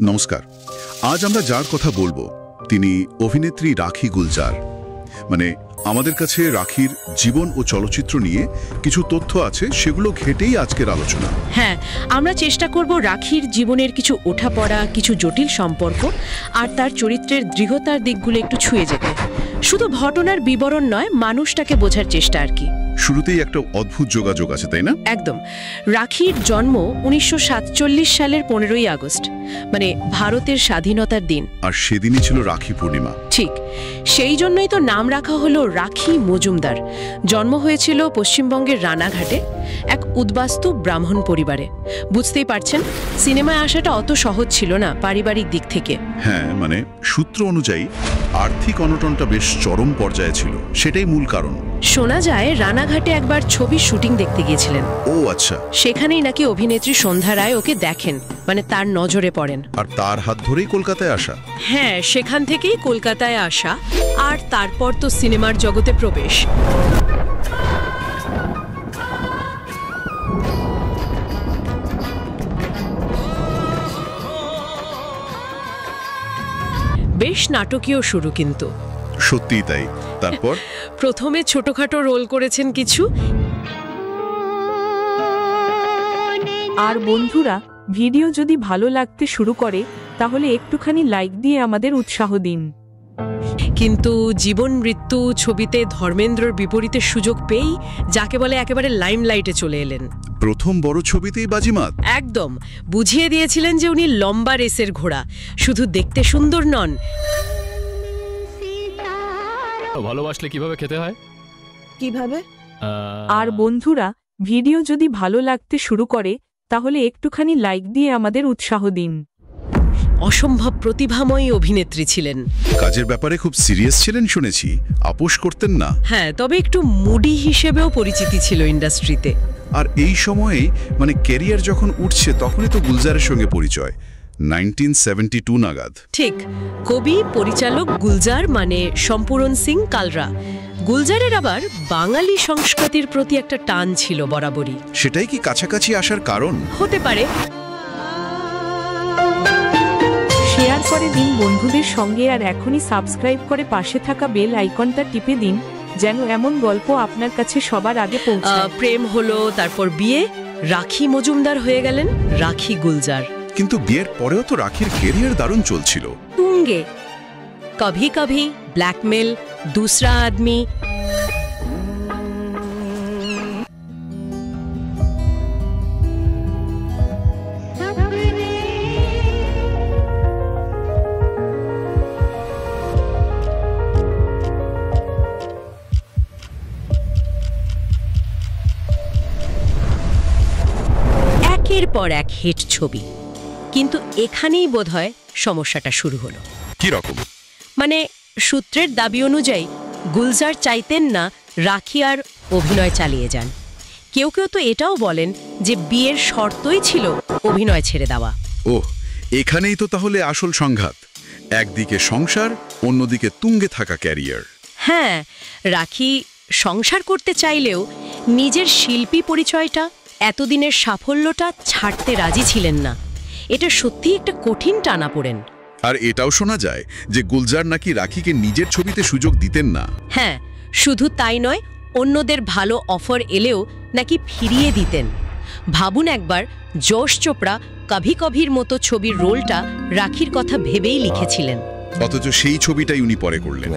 নমস্কার। আজ আমরা যার কথা বলবো তিনি অভিনেত্রী রাখি গুলজার। আমাদের কাছে রাখির জীবন ও চলচ্চিত্র নিয়ে কিছু তথ্য আছে, সেগুলো ঘেটেই আজকের আলোচনা। হ্যাঁ, আমরা চেষ্টা করব রাখির জীবনের কিছু ওঠাপড়া, কিছু জটিল সম্পর্ক আর তার চরিত্রের দৃঢ়তার দিকগুলো একটু ছুঁয়ে যেতে। শুধু ঘটনার বিবরণ নয়, মানুষটাকে বোঝার চেষ্টা আর কি। শুরুতেই একটা অদ্ভুত যোগাযোগ আছে, তাই না? একদম। রাখির জন্ম 1947 সালের 15ই আগস্ট, ভারতের স্বাধীনতার দিন। আর সেদিনই ছিল রাখি পূর্ণিমা। ঠিক, সেই জন্যই তো নাম রাখা হলো রাখি মজুমদার। জন্ম হয়েছিল পশ্চিমবঙ্গের রানাঘাটে এক উদ্বাস্তু ব্রাহ্মণ পরিবারে। বুঝতেই পারছেন, সিনেমায় আসাটা অত সহজ ছিল না পারিবারিক দিক থেকে। হ্যাঁ, সূত্র অনুযায়ী আর্থিক অনটনটা বেশ চরম পর্যায়ে ছিল, সেটাই মূল কারণ। শোনা যায় রানাঘাটে একবার ছবির শুটিং দেখতে গিয়েছিলেন। ও আচ্ছা। সেখানেই নাকি অভিনেত্রী সন্ধ্যা রায় ওকে দেখেন, তার নজরে পড়েন। আর তার হাত ধরেই কলকাতায় আসা। হ্যাঁ, সেখান থেকেই কলকাতায় আসা, আর তারপর তো সিনেমার জগতে প্রবেশ। বেশ নাটকীয় শুরু কিন্তু। সত্যিই তাই। তারপর প্রথমে ছোটখাটো রোল করেছেন কিছু। আর বন্ধুরা, ভিডিও যদি ভালো লাগতে শুরু করে তাহলে একটুখানি লাইক দিয়ে আমাদের উৎসাহ দিন। কিন্তু জীবন মৃত্যু ছবিতে ধর্মেন্দ্রর বিপরীতে সুযোগ পেয়েই যাকে বলে একেবারে লাইমলাইটে চলে এলেন। প্রথম বড় ছবিতেই বাজিমাত। একদম বুঝিয়ে দিয়েছিলেন যে উনি লম্বা রেসের ঘোড়া, শুধু দেখতে সুন্দর নন। ভালোবাসলে কিভাবে খেতে হয়, কিভাবে? আর বন্ধুরা, ভিডিও যদি ভালো লাগতে শুরু করে তাহলে একটুখানি লাইক দিয়ে আমাদের উৎসাহ দিন। অসম্ভব প্রতিভাময়ী অভিনেত্রী ছিলেন। কাজের ব্যাপারে খুব সিরিয়াস ছিলেন শুনেছি, আপোষ করতেন না। হ্যাঁ, তবে একটু মুডি হিসেবেও পরিচিতি ছিল ইন্ডাস্ট্রিতে। আর এই সময়েই ক্যারিয়ার যখন উঠছে তখনই তো গুলজারের সঙ্গে পরিচয়, 1972 নাগাদ। ঠিক, কবি পরিচালক গুলজার সম্পূরণ সিং কালরা। গুলজারের আবার বাঙালি সংস্কৃতির প্রতি একটা টান ছিল বরাবরই। সেটাই কি কাছাকাছি আসার কারণ হতে পারে? শেয়ার করে দিন বন্ধুদের সঙ্গে, আর এখনই সাবস্ক্রাইব করে পাশে থাকা বেল আইকনটা টিপে দিন, যেন এমন গল্প আপনার কাছে সবার আগে পৌঁছায়। প্রেম হলো, তারপর বিয়ে, রাখি মজুমদার হয়ে গেলেন রাখি গুলজার। কিন্তু বিয়ের পরেও তো রাখির ক্যারিয়ার দারুণ চলছিল। তুঙ্গে। কভি কভি, ব্ল্যাকমেল, দুসরা আদমি। একের পর এক হিট ছবি, কিন্তু এখানেই বোধহয় সমস্যাটা শুরু হলো। কি রকম? সূত্রের দাবি অনুযায়ী গুলজার চাইতেন না রাখি আর অভিনয় চালিয়ে যান। কেউ কেউ তো এটাও বলেন যে বিয়ের শর্তই ছিল অভিনয় ছেড়ে দেওয়া। ওহ, এখানেই তো তাহলে আসল সংঘাত। একদিকে সংসার, অন্যদিকে তুঙ্গে থাকা ক্যারিয়ার। হ্যাঁ, রাখি সংসার করতে চাইলেও নিজের শিল্পী পরিচয়টা, এতদিনের সাফল্যটা ছাড়তে রাজি ছিলেন না। এটা সত্যিই একটা কঠিন টানাপোড়েন। আর এটাও শোনা যায় যে গুলজার নাকি রাখিকে নিজের ছবিতে সুযোগ দিতেন না। হ্যাঁ, শুধু তাই নয়, অন্যদের ভালো অফার এলেও নাকি ফিরিয়ে দিতেন। ভাবুন একবার, যশ চোপড়া কভি কভির মতো ছবির রোলটা রাখির কথা ভেবেই লিখেছিলেন, অথচ সেই ছবিটাই উনি পরে করলেন।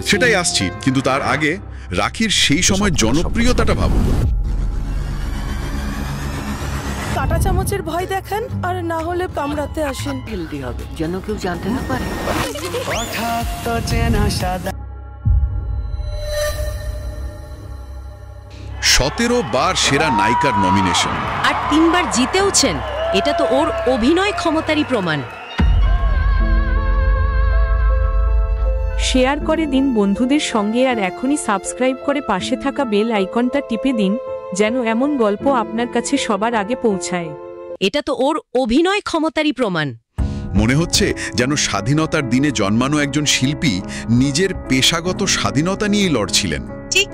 সেটাই আসছি, কিন্তু তার আগে রাখির সেই সময় জনপ্রিয়তাটা ভাবুন। কাঁটা চামচের ভয় দেখান, আর না হলে কামড়াতে আসেন। হেলদি হবে, যেন কেউ জানতে না পারে। 17 বার সেরা নায়িকার নমিনেশন, আর 3 বার জিতেওছেন। এটা তো ওর অভিনয় ক্ষমতারই প্রমাণ। শেয়ার করে দিন বন্ধুদের সঙ্গে, আর এখনই সাবস্ক্রাইব করে পাশে থাকা বেল আইকনটা টিপে দিন, যেন এমন গল্প আপনার কাছে সবার আগে পৌঁছায়। এটা তো ওর অভিনয় ক্ষমতারই প্রমাণ। মনে হচ্ছে যেন স্বাধীনতার দিনে জন্মানো একজন শিল্পী নিজের পেশাগত স্বাধীনতা নিয়ে লড়ছিলেন। ঠিক,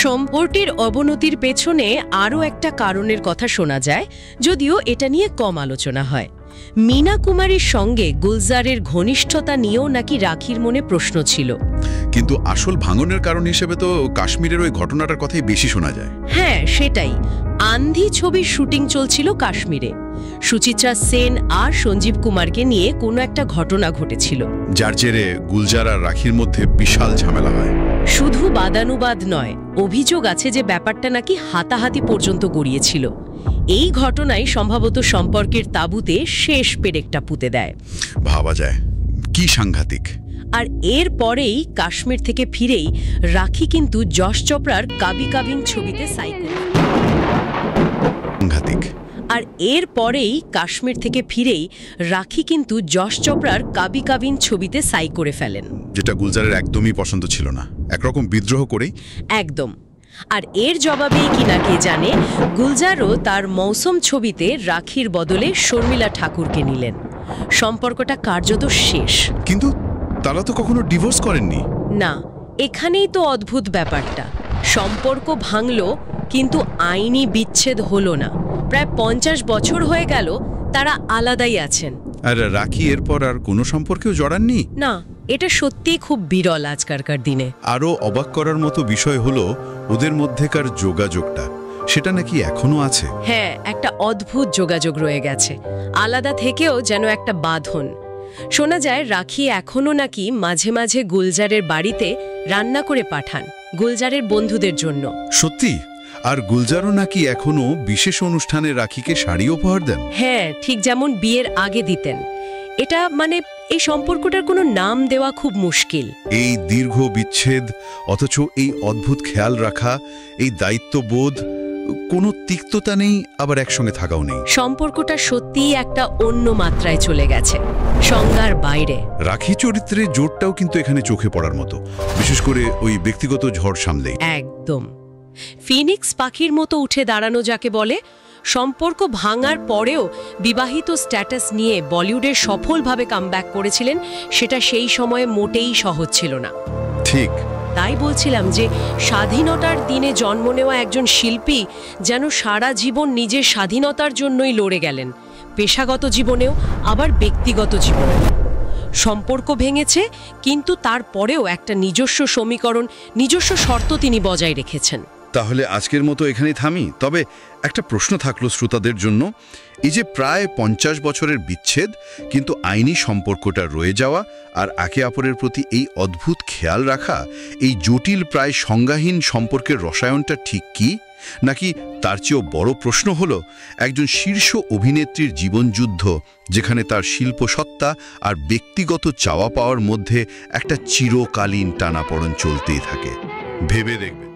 সম্পর্কের অবনতির পেছনে আরও একটা কারণের কথা শোনা যায়, যদিও এটা নিয়ে কম আলোচনা হয়। মীনা কুমারীর সঙ্গে গুলজারের ঘনিষ্ঠতা নিয়েও নাকি রাখির মনে প্রশ্ন ছিল। কিন্তু আসল ভাঙনের কারণ হিসেবে তো কাশ্মীরের ওই ঘটনাটার কথাই বেশি শোনা যায়। হ্যাঁ, সেটাই। আন্ধি ছবির শুটিং চলছিল কাশ্মীরে। সুচিত্রা সেন আর সঞ্জীব কুমারকে নিয়ে কোনো একটা ঘটনা ঘটেছিল, যার জেরে গুলজার আর রাখির মধ্যে বিশাল ঝামেলা হয়। শুধু বাদানুবাদ নয়, অভিযোগ আছে যে ব্যাপারটা নাকি হাতাহাতি পর্যন্ত গড়িয়েছিল। এই ঘটনাই সম্ভবত সম্পর্কের তাঁবুতে শেষ পেরেকটা পুঁতে দেয়। ভাবা যায়, কি সাংঘাতিক। আর এর পরেই কাশ্মীর থেকে ফিরেই রাখি কিন্তু যশ চোপড়ার কাবি কাবিন ছবিতে সাংঘাতিক। আর এর পরেই কাশ্মীর থেকে ফিরেই রাখি কিন্তু যশ চোপড়ার কাবি কাবিন ছবিতে সাই করে ফেলেন, যেটা গুলজারের একদমই পছন্দ ছিল না, একরকম বিদ্রোহ করেই। একদম। আর এর জবাবেই কিনা কে জানে, গুলজারও তার মৌসুম ছবিতে রাখির বদলে শর্মিলা ঠাকুরকে নিলেন। সম্পর্কটা কার্যত শেষ। কিন্তু তারা তো কখনো ডিভোর্স করেননি। না, এখানেই তো অদ্ভুত ব্যাপারটা। সম্পর্ক ভাঙল, কিন্তু আইনি বিচ্ছেদ হলো না। প্রায় 50 বছর হয়ে গেল তারা আলাদাই আছেন। আর রাখি এরপর আর কোনো সম্পর্কেও জড়াননি। না, এটা সত্যিই খুব বিরল আজকালকার দিনে। আরও অবাক করার মতো বিষয় হলো ওদের মধ্যেকার যোগাযোগটা, সেটা নাকি এখনো আছে। হ্যাঁ, একটা অদ্ভুত যোগাযোগ রয়ে গেছে, আলাদা থেকেও যেন একটা বাঁধন। শোনা যায় রাখি এখনো নাকি মাঝে মাঝে গুলজারের বাড়িতে রান্না করে পাঠান গুলজারের বন্ধুদের জন্য। সত্যি? আর গুলজারও নাকি এখনো বিশেষ অনুষ্ঠানে রাখিকে শাড়ি উপহার দেন। হ্যাঁ, ঠিক যেমন বিয়ের আগে দিতেন। এটা মানে এই সম্পর্কটার কোনো নাম দেওয়া খুব মুশকিল। এই দীর্ঘ বিচ্ছেদ, অথচ এই অদ্ভুত খেয়াল রাখা, এই দায়িত্ববোধ, কোনো তিক্ততা নেই, আবার একসঙ্গে থাকাও নেই। সম্পর্কটা সত্যিই একটা অন্য মাত্রায় চলে গেছে, সংজ্ঞার বাইরে। রাখি চরিত্রের জোরটাও কিন্তু এখানে চোখে পড়ার মতো, বিশেষ করে ওই ব্যক্তিগত ঝড় সামলেই। একদম ফিনিক্স পাখির মতো উঠে দাঁড়ানো যাকে বলে। সম্পর্ক ভাঙার পরেও বিবাহিত স্ট্যাটাস নিয়ে বলিউডের সফলভাবে কামব্যাক করেছিলেন, সেটা সেই সময়ে মোটেই সহজ ছিল না। ঠিক তাই বলছিলাম যে স্বাধীনতার দিনে জন্ম নেওয়া একজন শিল্পী যেন সারা জীবন নিজের স্বাধীনতার জন্যই লড়ে গেলেন, পেশাগত জীবনেও আবার ব্যক্তিগত জীবনেও। সম্পর্ক ভেঙেছে, কিন্তু তারপরেও একটা নিজস্ব সমীকরণ, নিজস্ব শর্ত তিনি বজায় রেখেছেন। তাহলে আজকের মতো এখানেই থামি। তবে একটা প্রশ্ন থাকলো শ্রোতাদের জন্য, এই যে প্রায় 50 বছরের বিচ্ছেদ, কিন্তু আইনি সম্পর্কটা রয়ে যাওয়া আর একে অপরের প্রতি এই অদ্ভুত খেয়াল রাখা, এই জটিল প্রায় সংজ্ঞাহীন সম্পর্কের রসায়নটা ঠিক কি? নাকি তার চেয়েও বড় প্রশ্ন হলো একজন শীর্ষ অভিনেত্রীর জীবনযুদ্ধ, যেখানে তার শিল্পসত্তা আর ব্যক্তিগত চাওয়া পাওয়ার মধ্যে একটা চিরকালীন টানাপড়েন চলতেই থাকে। ভেবে দেখবে।